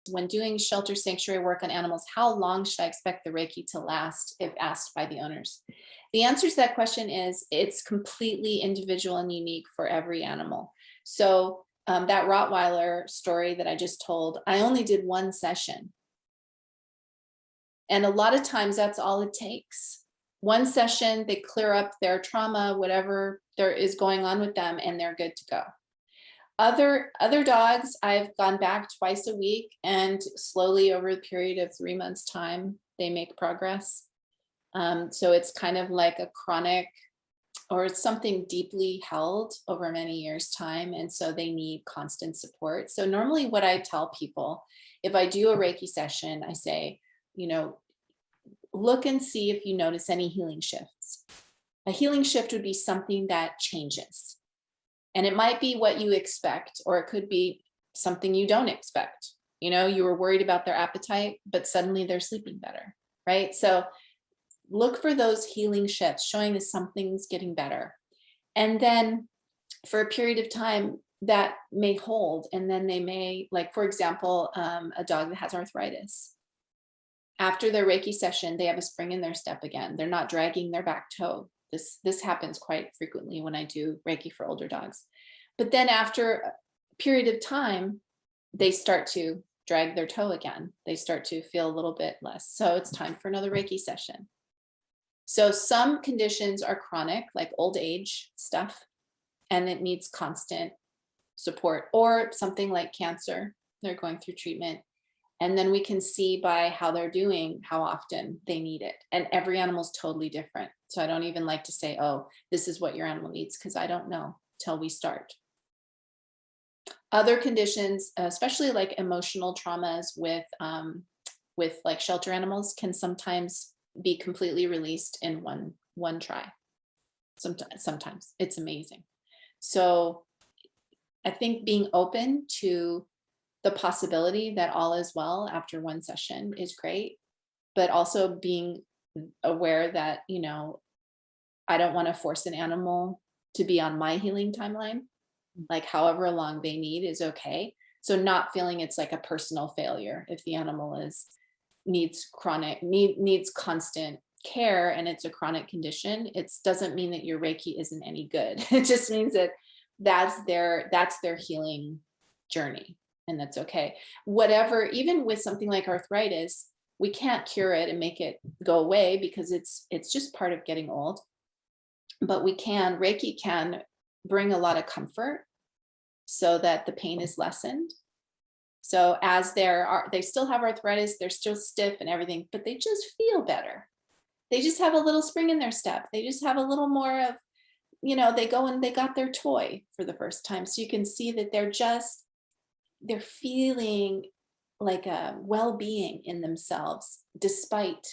When doing shelter sanctuary work on animals, how long should I expect the Reiki to last if asked by the owners? The answer to that question is it's completely individual and unique for every animal. So that Rottweiler story that I just told, I only did one session. And a lot of times that's all it takes. One session, they clear up their trauma, whatever there is going on with them, and they're good to go. Other dogs, I've gone back twice a week, and slowly over the period of 3 months time, they make progress. So it's kind of like a chronic, or it's something deeply held over many years time. And so they need constant support. So normally what I tell people, if I do a Reiki session, I say, look and see if you notice any healing shifts. A healing shift would be something that changes. And it might be what you expect, or it could be something you don't expect. You were worried about their appetite, but suddenly they're sleeping better, right? So look for those healing shifts, showing that something's getting better. And then for a period of time, that may hold. And then they may, like, for example, a dog that has arthritis. After their Reiki session, they have a spring in their step again. They're not dragging their back toe. This happens quite frequently when I do Reiki for older dogs. But then after a period of time, they start to drag their toe again. They start to feel a little bit less. So it's time for another Reiki session. So some conditions are chronic, like old age stuff, and it needs constant support, or something like cancer. They're going through treatment. And then we can see by how they're doing, how often they need it. And every animal is totally different. So I don't even like to say, oh, this is what your animal needs, because I don't know till we start. Other conditions, especially like emotional traumas with like shelter animals, can sometimes be completely released in one try. Sometimes it's amazing. So I think being open to the possibility that all is well after one session is great, but also being aware that, I don't want to force an animal to be on my healing timeline. Like however long they need is okay. So not feeling it's like a personal failure if the animal needs constant care and it's a chronic condition. It doesn't mean that your Reiki isn't any good. It just means that that's their healing journey. And that's okay. Whatever, even with something like arthritis, we can't cure it and make it go away because it's just part of getting old. But Reiki can bring a lot of comfort so that the pain is lessened. So as they still have arthritis, they're still stiff and everything, but they just feel better. They just have a little spring in their step. They just have a little more of, they go and they got their toy for the first time. So you can see that they're feeling like a well-being in themselves despite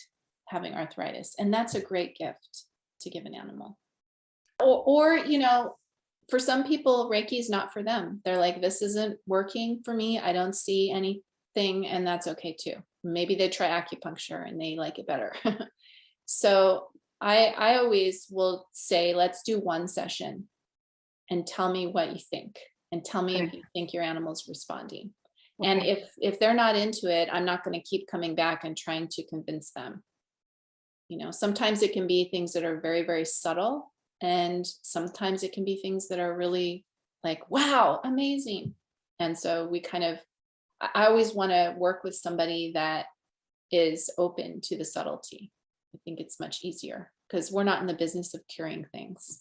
having arthritis. And that's a great gift to give an animal. Or for some people, Reiki is not for them. They're like, this isn't working for me. I don't see anything, and that's okay too. Maybe they try acupuncture and they like it better. So I always will say, let's do one session and tell me what you think. And tell me if you think your animal's responding. Okay. And if they're not into it, I'm not going to keep coming back and trying to convince them. Sometimes it can be things that are very, very subtle. And sometimes it can be things that are really like, wow, amazing. And so I always want to work with somebody that is open to the subtlety. I think it's much easier because we're not in the business of curing things.